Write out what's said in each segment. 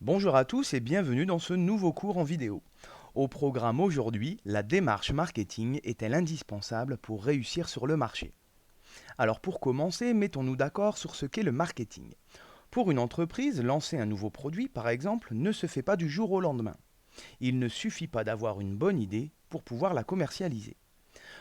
Bonjour à tous et bienvenue dans ce nouveau cours en vidéo. Au programme aujourd'hui, la démarche marketing est-elle indispensable pour réussir sur le marché? Alors pour commencer, mettons-nous d'accord sur ce qu'est le marketing. Pour une entreprise, lancer un nouveau produit, par exemple, ne se fait pas du jour au lendemain. Il ne suffit pas d'avoir une bonne idée pour pouvoir la commercialiser.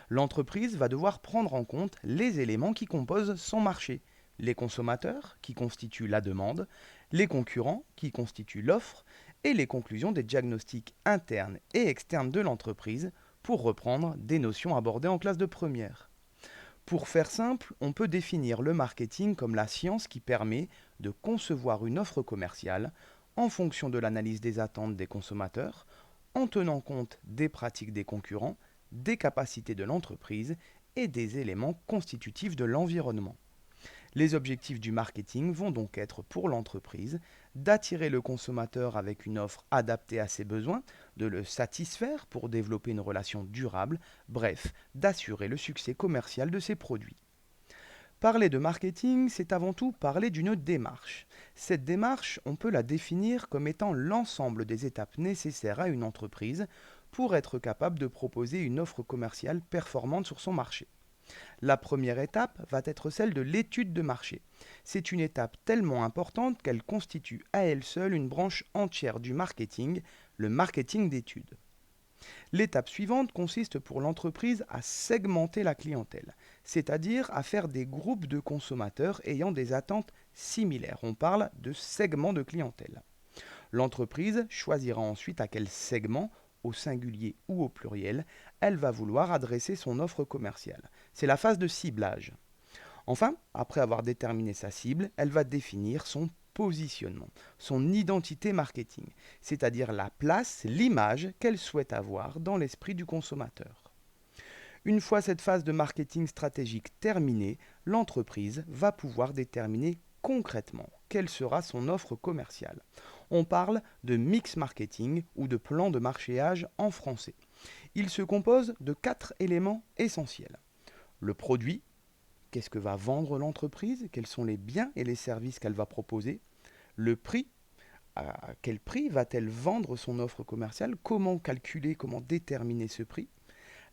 L'entreprise va devoir prendre en compte les éléments qui composent son marché, les consommateurs qui constituent la demande, les concurrents qui constituent l'offre et les conclusions des diagnostics internes et externes de l'entreprise pour reprendre des notions abordées en classe de première. Pour faire simple, on peut définir le marketing comme la science qui permet de concevoir une offre commerciale en fonction de l'analyse des attentes des consommateurs, en tenant compte des pratiques des concurrents, des capacités de l'entreprise et des éléments constitutifs de l'environnement. Les objectifs du marketing vont donc être pour l'entreprise d'attirer le consommateur avec une offre adaptée à ses besoins, de le satisfaire pour développer une relation durable, bref, d'assurer le succès commercial de ses produits. Parler de marketing, c'est avant tout parler d'une démarche. Cette démarche, on peut la définir comme étant l'ensemble des étapes nécessaires à une entreprise pour être capable de proposer une offre commerciale performante sur son marché. La première étape va être celle de l'étude de marché. C'est une étape tellement importante qu'elle constitue à elle seule une branche entière du marketing, le marketing d'études. L'étape suivante consiste pour l'entreprise à segmenter la clientèle, c'est-à-dire à faire des groupes de consommateurs ayant des attentes similaires. On parle de segment de clientèle. L'entreprise choisira ensuite à quel segment, au singulier ou au pluriel, elle va vouloir adresser son offre commerciale. C'est la phase de ciblage. Enfin, après avoir déterminé sa cible, elle va définir son positionnement, son identité marketing, c'est-à-dire la place, l'image qu'elle souhaite avoir dans l'esprit du consommateur. Une fois cette phase de marketing stratégique terminée, l'entreprise va pouvoir déterminer concrètement quelle sera son offre commerciale. On parle de mix marketing ou de plan de marchéage en français. Il se compose de 4 éléments essentiels. Le produit, qu'est-ce que va vendre l'entreprise, quels sont les biens et les services qu'elle va proposer. Le prix, à quel prix va-t-elle vendre son offre commerciale, comment calculer, comment déterminer ce prix.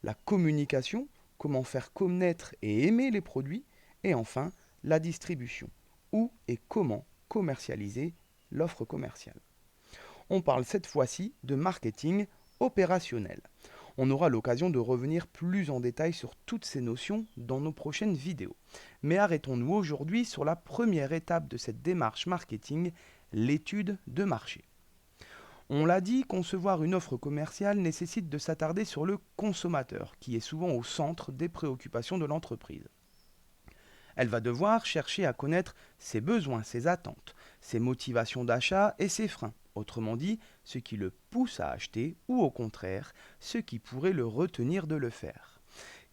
La communication, comment faire connaître et aimer les produits. Et enfin, la distribution, où et comment commercialiser l'offre commerciale. On parle cette fois-ci de marketing opérationnel. On aura l'occasion de revenir plus en détail sur toutes ces notions dans nos prochaines vidéos. Mais arrêtons-nous aujourd'hui sur la première étape de cette démarche marketing, l'étude de marché. On l'a dit, concevoir une offre commerciale nécessite de s'attarder sur le consommateur, qui est souvent au centre des préoccupations de l'entreprise. Elle va devoir chercher à connaître ses besoins, ses attentes, ses motivations d'achat et ses freins. Autrement dit, ce qui le pousse à acheter ou au contraire, ce qui pourrait le retenir de le faire.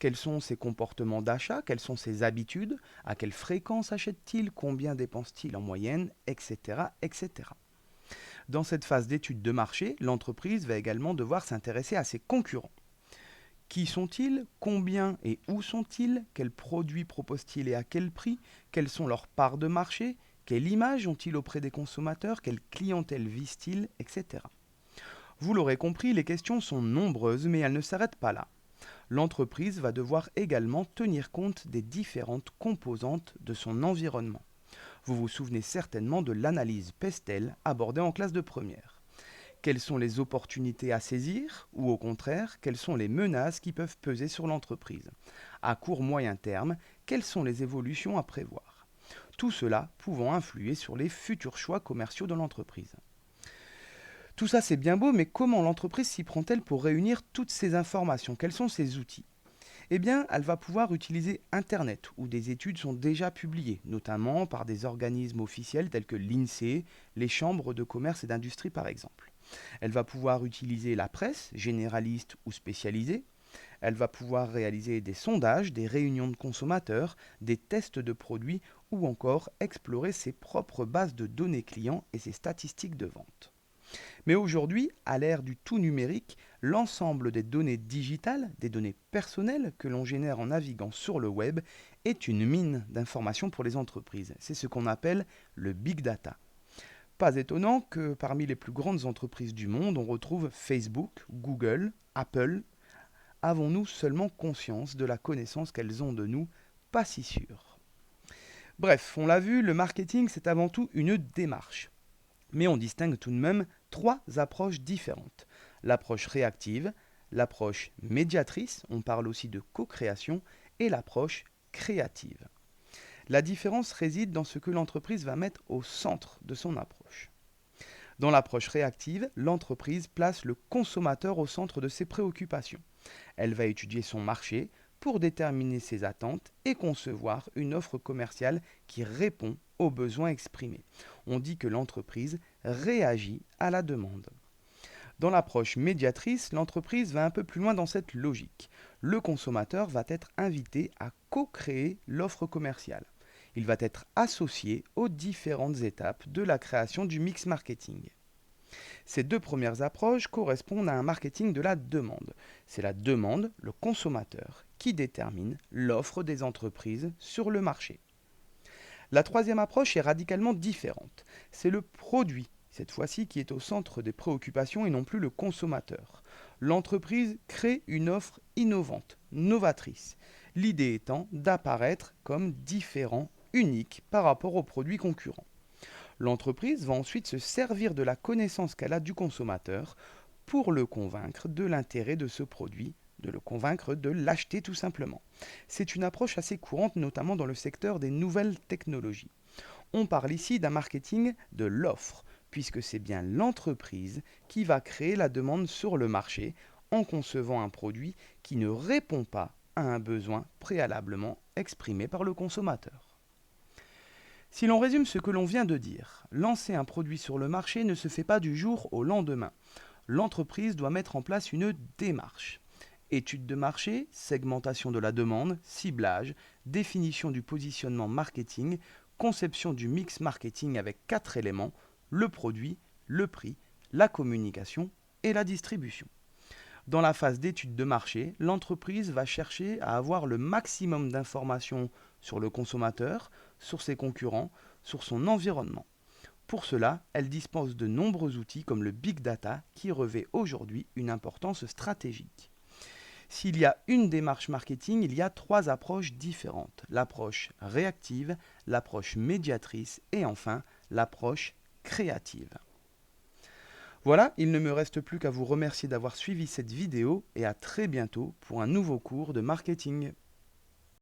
Quels sont ses comportements d'achat, quelles sont ses habitudes, à quelle fréquence achète-t-il, combien dépense-t-il en moyenne, etc., etc. Dans cette phase d'étude de marché, l'entreprise va également devoir s'intéresser à ses concurrents. Qui sont-ils? Combien et où sont-ils? Quels produits proposent-ils et à quel prix? Quelles sont leurs parts de marché? Quelle image ont-ils auprès des consommateurs? Quelle clientèle visent-ils? Etc. Vous l'aurez compris, les questions sont nombreuses, mais elles ne s'arrêtent pas là. L'entreprise va devoir également tenir compte des différentes composantes de son environnement. Vous vous souvenez certainement de l'analyse Pestel abordée en classe de première. Quelles sont les opportunités à saisir ou au contraire, quelles sont les menaces qui peuvent peser sur l'entreprise? À court moyen terme, quelles sont les évolutions à prévoir? Tout cela pouvant influer sur les futurs choix commerciaux de l'entreprise. Tout ça c'est bien beau, mais comment l'entreprise s'y prend-elle pour réunir toutes ces informations? Quels sont ses outils? Eh bien, elle va pouvoir utiliser Internet, où des études sont déjà publiées, notamment par des organismes officiels tels que l'INSEE, les chambres de commerce et d'industrie par exemple. Elle va pouvoir utiliser la presse, généraliste ou spécialisée. Elle va pouvoir réaliser des sondages, des réunions de consommateurs, des tests de produits ou encore explorer ses propres bases de données clients et ses statistiques de vente. Mais aujourd'hui, à l'ère du tout numérique, l'ensemble des données digitales, des données personnelles que l'on génère en naviguant sur le web, est une mine d'informations pour les entreprises. C'est ce qu'on appelle le big data. pas étonnant que parmi les plus grandes entreprises du monde, on retrouve Facebook, Google, Apple. Avons-nous seulement conscience de la connaissance qu'elles ont de nous? Pas si sûr. Bref, on l'a vu, le marketing, c'est avant tout une démarche. Mais on distingue tout de même trois approches différentes. L'approche réactive, l'approche médiatrice, on parle aussi de co-création, et l'approche créative. La différence réside dans ce que l'entreprise va mettre au centre de son approche. Dans l'approche réactive, l'entreprise place le consommateur au centre de ses préoccupations. Elle va étudier son marché pour déterminer ses attentes et concevoir une offre commerciale qui répond aux besoins exprimés. On dit que l'entreprise réagit à la demande. Dans l'approche médiatrice, l'entreprise va un peu plus loin dans cette logique. Le consommateur va être invité à co-créer l'offre commerciale. Il va être associé aux différentes étapes de la création du mix marketing. Ces deux premières approches correspondent à un marketing de la demande. C'est la demande, le consommateur, qui détermine l'offre des entreprises sur le marché. La troisième approche est radicalement différente. C'est le produit, cette fois-ci, qui est au centre des préoccupations et non plus le consommateur. L'entreprise crée une offre innovante, novatrice. L'idée étant d'apparaître comme différent, unique par rapport aux produits concurrents. L'entreprise va ensuite se servir de la connaissance qu'elle a du consommateur pour le convaincre de l'intérêt de ce produit, de le convaincre de l'acheter tout simplement. C'est une approche assez courante, notamment dans le secteur des nouvelles technologies. On parle ici d'un marketing de l'offre, puisque c'est bien l'entreprise qui va créer la demande sur le marché en concevant un produit qui ne répond pas à un besoin préalablement exprimé par le consommateur. Si l'on résume ce que l'on vient de dire, lancer un produit sur le marché ne se fait pas du jour au lendemain. L'entreprise doit mettre en place une démarche. Étude de marché, segmentation de la demande, ciblage, définition du positionnement marketing, conception du mix marketing avec 4 éléments, le produit, le prix, la communication et la distribution. Dans la phase d'étude de marché, l'entreprise va chercher à avoir le maximum d'informations sur le consommateur, sur ses concurrents, sur son environnement. Pour cela, elle dispose de nombreux outils comme le big data qui revêt aujourd'hui une importance stratégique. S'il y a une démarche marketing, il y a trois approches différentes. L'approche réactive, l'approche médiatrice et enfin l'approche créative. Voilà, il ne me reste plus qu'à vous remercier d'avoir suivi cette vidéo et à très bientôt pour un nouveau cours de marketing.